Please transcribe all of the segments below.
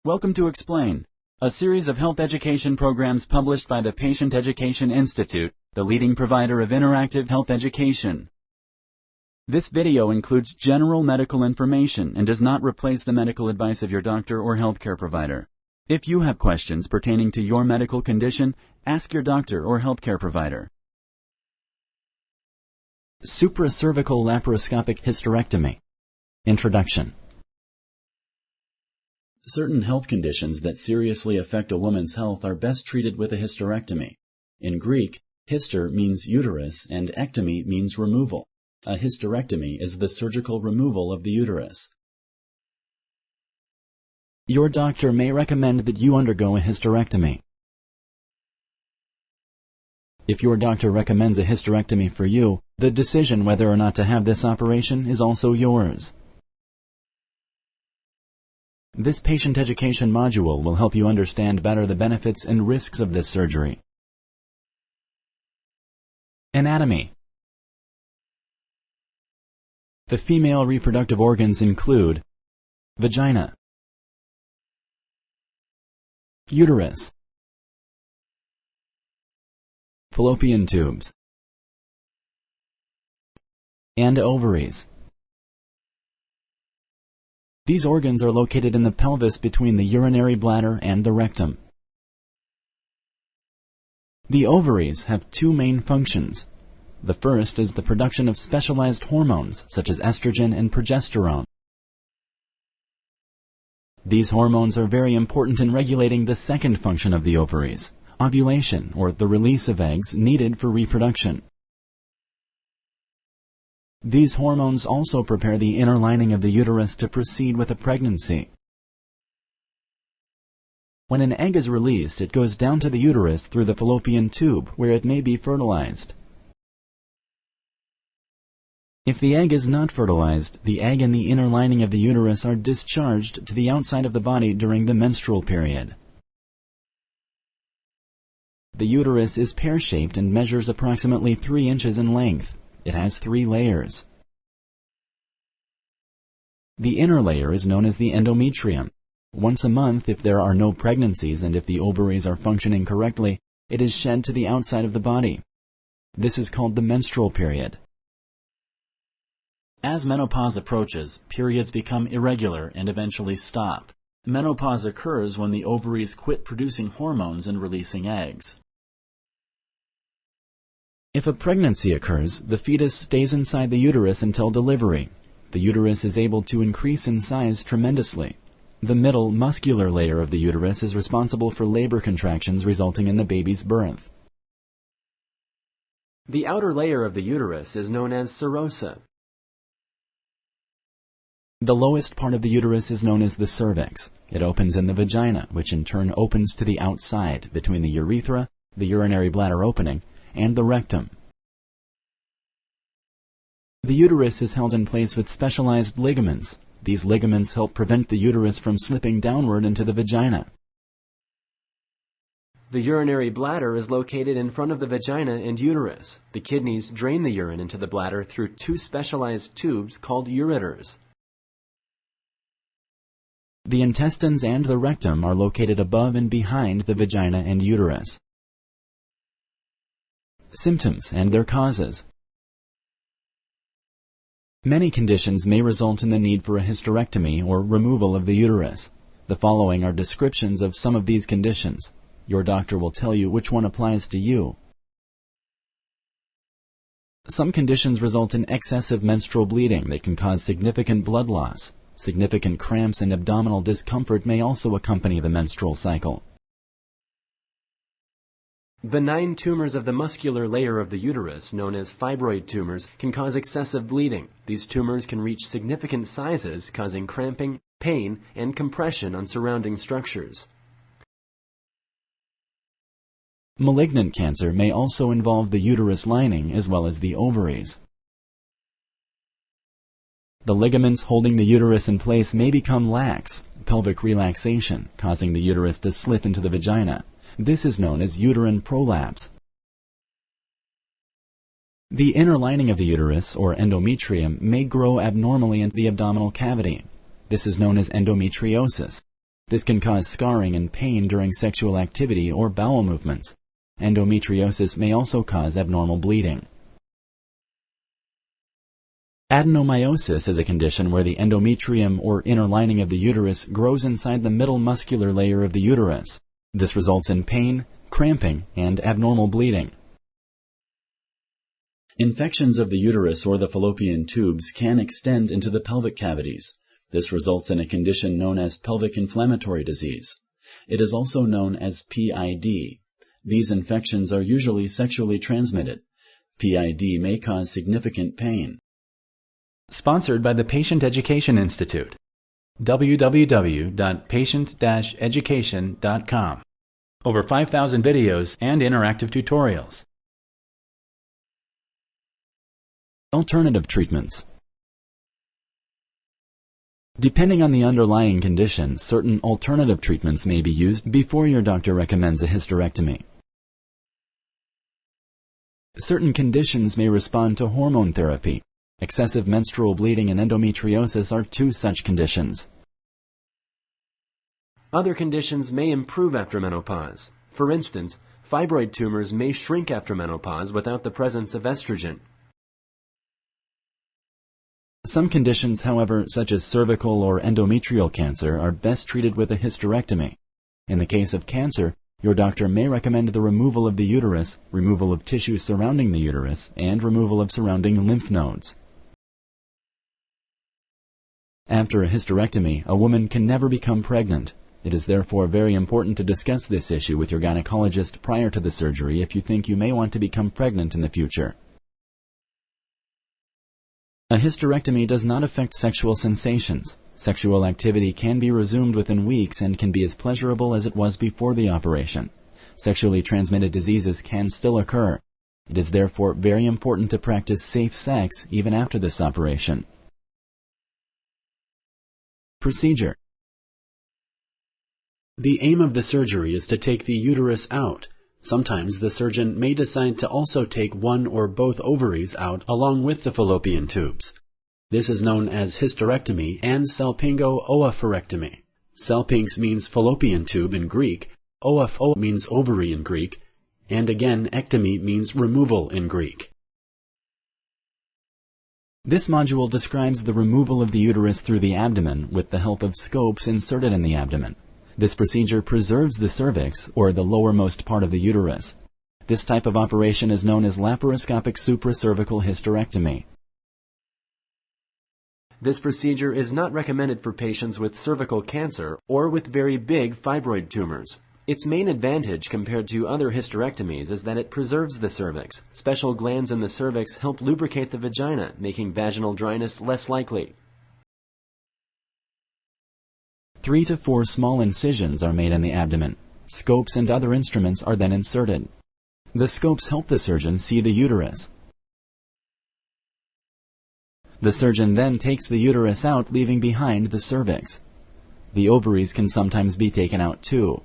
Welcome to Explain, a series of health education programs published by the Patient Education Institute, the leading provider of interactive health education. This video includes general medical information and does not replace the medical advice of your doctor or healthcare provider. If you have questions pertaining to your medical condition, ask your doctor or healthcare provider. Supracervical Laparoscopic Hysterectomy. Introduction. Certain health conditions that seriously affect a woman's health are best treated with a hysterectomy. In Greek, hyster means uterus and ectomy means removal. A hysterectomy is the surgical removal of the uterus. Your doctor may recommend that you undergo a hysterectomy. If your doctor recommends a hysterectomy for you, the decision whether or not to have this operation is also yours. This patient education module will help you understand better the benefits and risks of this surgery. Anatomy. The female reproductive organs include vagina, uterus, fallopian tubes, and ovaries. These organs are located in the pelvis between the urinary bladder and the rectum. The ovaries have two main functions. The first is the production of specialized hormones such as estrogen and progesterone. These hormones are very important in regulating the second function of the ovaries, ovulation, or the release of eggs needed for reproduction. These hormones also prepare the inner lining of the uterus to proceed with a pregnancy. When an egg is released, it goes down to the uterus through the fallopian tube, where it may be fertilized. If the egg is not fertilized, the egg and the inner lining of the uterus are discharged to the outside of the body during the menstrual period. The uterus is pear-shaped and measures approximately 3 inches in length. It has 3 layers. The inner layer is known as the endometrium. Once a month, if there are no pregnancies and if the ovaries are functioning correctly, it is shed to the outside of the body. This is called the menstrual period. As menopause approaches, periods become irregular and eventually stop. Menopause occurs when the ovaries quit producing hormones and releasing eggs. If a pregnancy occurs, the fetus stays inside the uterus until delivery. The uterus is able to increase in size tremendously. The middle muscular layer of the uterus is responsible for labor contractions resulting in the baby's birth. The outer layer of the uterus is known as serosa. The lowest part of the uterus is known as the cervix. It opens in the vagina, which in turn opens to the outside, between the urethra, the urinary bladder opening, and the rectum. The uterus is held in place with specialized ligaments. These ligaments help prevent the uterus from slipping downward into the vagina. The urinary bladder is located in front of the vagina and uterus. The kidneys drain the urine into the bladder through 2 specialized tubes called ureters. The intestines and the rectum are located above and behind the vagina and uterus. Symptoms and their causes. Many conditions may result in the need for a hysterectomy or removal of the uterus. The following are descriptions of some of these conditions. Your doctor will tell you which one applies to you. Some conditions result in excessive menstrual bleeding that can cause significant blood loss. Significant cramps and abdominal discomfort may also accompany the menstrual cycle. Benign tumors of the muscular layer of the uterus, known as fibroid tumors, can cause excessive bleeding. These tumors can reach significant sizes, causing cramping, pain, and compression on surrounding structures. Malignant cancer may also involve the uterus lining as well as the ovaries. The ligaments holding the uterus in place may become lax, pelvic relaxation, causing the uterus to slip into the vagina. This is known as uterine prolapse. The inner lining of the uterus, or endometrium, may grow abnormally in the abdominal cavity. This is known as endometriosis. This can cause scarring and pain during sexual activity or bowel movements. Endometriosis may also cause abnormal bleeding. Adenomyosis is a condition where the endometrium, or inner lining of the uterus, grows inside the middle muscular layer of the uterus. This results in pain, cramping, and abnormal bleeding. Infections of the uterus or the fallopian tubes can extend into the pelvic cavities. This results in a condition known as pelvic inflammatory disease. It is also known as PID. These infections are usually sexually transmitted. PID may cause significant pain. Sponsored by the Patient Education Institute. www.patient-education.com. Over 5,000 videos and interactive tutorials. Alternative treatments. Depending on the underlying condition, certain alternative treatments may be used before your doctor recommends a hysterectomy. Certain conditions may respond to hormone therapy. Excessive menstrual bleeding and endometriosis are two such conditions. Other conditions may improve after menopause. For instance, fibroid tumors may shrink after menopause without the presence of estrogen. Some conditions, however, such as cervical or endometrial cancer, are best treated with a hysterectomy. In the case of cancer, your doctor may recommend the removal of the uterus, removal of tissue surrounding the uterus, and removal of surrounding lymph nodes. After a hysterectomy, a woman can never become pregnant. It is therefore very important to discuss this issue with your gynecologist prior to the surgery if you think you may want to become pregnant in the future. A hysterectomy does not affect sexual sensations. Sexual activity can be resumed within weeks and can be as pleasurable as it was before the operation. Sexually transmitted diseases can still occur. It is therefore very important to practice safe sex even after this operation. Procedure. The aim of the surgery is to take the uterus out. Sometimes the surgeon may decide to also take one or both ovaries out along with the fallopian tubes. This is known as hysterectomy and salpingo-oophorectomy. Salpinx means fallopian tube in Greek, oopho means ovary in Greek, and again ectomy means removal in Greek. This module describes the removal of the uterus through the abdomen with the help of scopes inserted in the abdomen. This procedure preserves the cervix, or the lowermost part of the uterus. This type of operation is known as laparoscopic supracervical hysterectomy. This procedure is not recommended for patients with cervical cancer or with very big fibroid tumors. Its main advantage compared to other hysterectomies is that it preserves the cervix. Special glands in the cervix help lubricate the vagina, making vaginal dryness less likely. 3 to 4 small incisions are made in the abdomen. Scopes and other instruments are then inserted. The scopes help the surgeon see the uterus. The surgeon then takes the uterus out, leaving behind the cervix. The ovaries can sometimes be taken out too.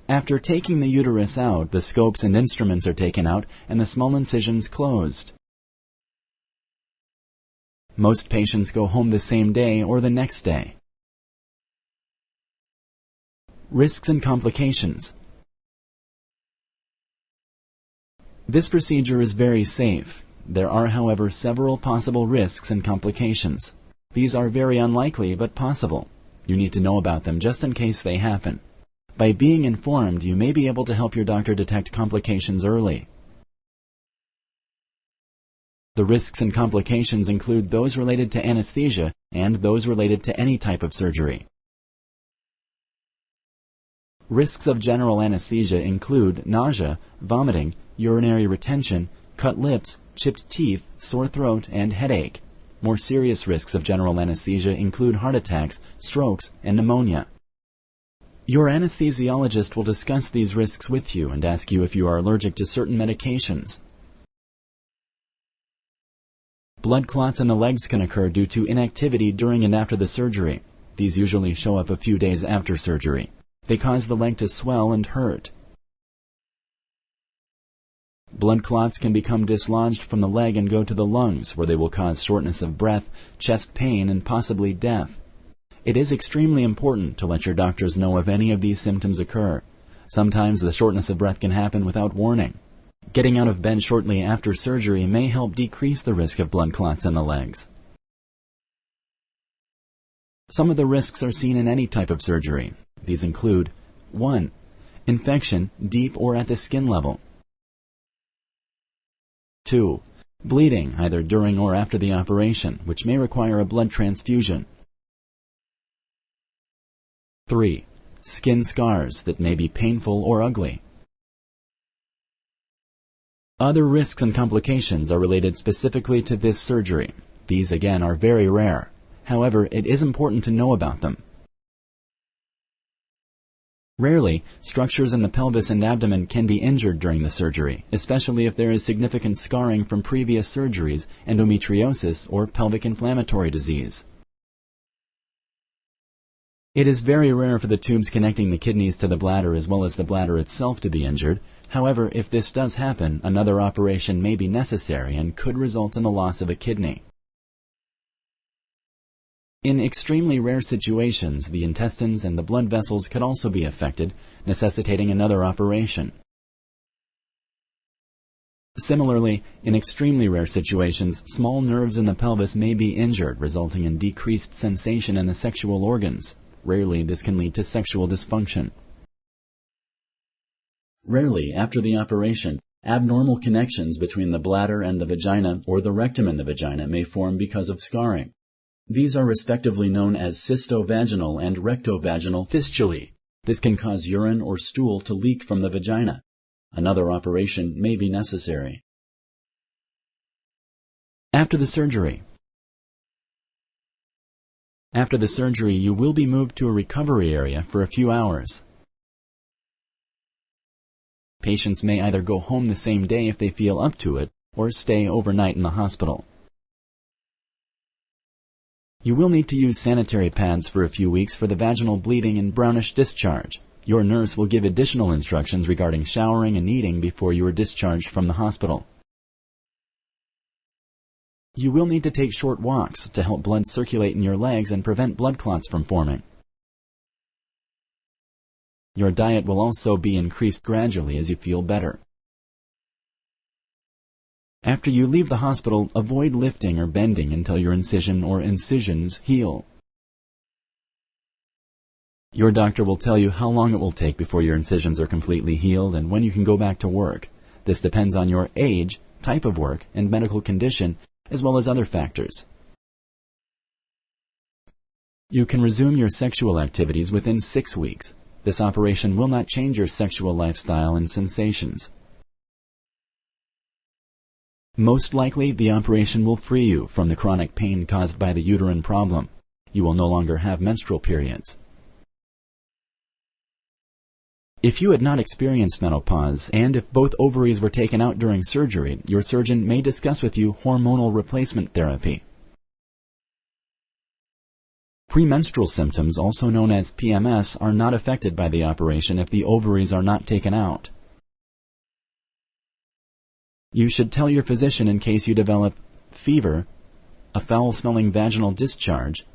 After taking the uterus out, the scopes and instruments are taken out and the small incisions closed. Most patients go home the same day or the next day. Risks and complications. This procedure is very safe. There are, however, several possible risks and complications. These are very unlikely but possible. You need to know about them just in case they happen. By being informed, you may be able to help your doctor detect complications early. The risks and complications include those related to anesthesia and those related to any type of surgery. Risks of general anesthesia include nausea, vomiting, urinary retention, cut lips, chipped teeth, sore throat, and headache. More serious risks of general anesthesia include heart attacks, strokes, and pneumonia. Your anesthesiologist will discuss these risks with you and ask you if you are allergic to certain medications. Blood clots in the legs can occur due to inactivity during and after the surgery. These usually show up a few days after surgery. They cause the leg to swell and hurt. Blood clots can become dislodged from the leg and go to the lungs, where they will cause shortness of breath, chest pain, and possibly death. It is extremely important to let your doctors know if any of these symptoms occur. Sometimes the shortness of breath can happen without warning. Getting out of bed shortly after surgery may help decrease the risk of blood clots in the legs. Some of the risks are seen in any type of surgery. These include 1. Infection, deep or at the skin level. 2. Bleeding, either during or after the operation, which may require a blood transfusion. 3. Skin scars that may be painful or ugly. Other risks and complications are related specifically to this surgery. These, again, are very rare. However, it is important to know about them. Rarely, structures in the pelvis and abdomen can be injured during the surgery, especially if there is significant scarring from previous surgeries, endometriosis, or pelvic inflammatory disease. It is very rare for the tubes connecting the kidneys to the bladder as well as the bladder itself to be injured. However, if this does happen, another operation may be necessary and could result in the loss of a kidney. In extremely rare situations, the intestines and the blood vessels could also be affected, necessitating another operation. Similarly, in extremely rare situations, small nerves in the pelvis may be injured, resulting in decreased sensation in the sexual organs. Rarely, this can lead to sexual dysfunction. Rarely, after the operation, abnormal connections between the bladder and the vagina or the rectum and the vagina may form because of scarring. These are respectively known as cystovaginal and rectovaginal fistulae. This can cause urine or stool to leak from the vagina. Another operation may be necessary. After the surgery. After the surgery, you will be moved to a recovery area for a few hours. Patients may either go home the same day if they feel up to it, or stay overnight in the hospital. You will need to use sanitary pads for a few weeks for the vaginal bleeding and brownish discharge. Your nurse will give additional instructions regarding showering and eating before you are discharged from the hospital. You will need to take short walks to help blood circulate in your legs and prevent blood clots from forming. Your diet will also be increased gradually as you feel better. After you leave the hospital, avoid lifting or bending until your incision or incisions heal. Your doctor will tell you how long it will take before your incisions are completely healed and when you can go back to work. This depends on your age, type of work, and medical condition, as well as other factors. You can resume your sexual activities within 6 weeks. This operation will not change your sexual lifestyle and sensations. Most likely, the operation will free you from the chronic pain caused by the uterine problem. You will no longer have menstrual periods. If you had not experienced menopause, and if both ovaries were taken out during surgery, your surgeon may discuss with you hormonal replacement therapy. Premenstrual symptoms, also known as PMS, are not affected by the operation if the ovaries are not taken out. You should tell your physician in case you develop fever, a foul-smelling vaginal discharge,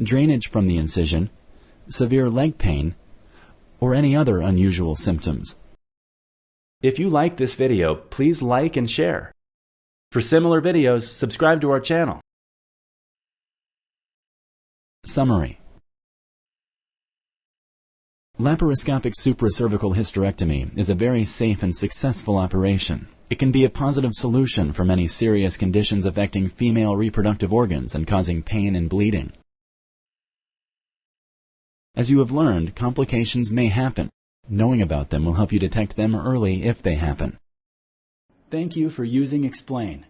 drainage from the incision, severe leg pain, or any other unusual symptoms. If you like this video, please like and share. For similar videos, subscribe to our channel. Summary. Laparoscopic supracervical hysterectomy is a very safe and successful operation. It can be a positive solution for many serious conditions affecting female reproductive organs and causing pain and bleeding. As you have learned, complications may happen. Knowing about them will help you detect them early if they happen. Thank you for using Explain.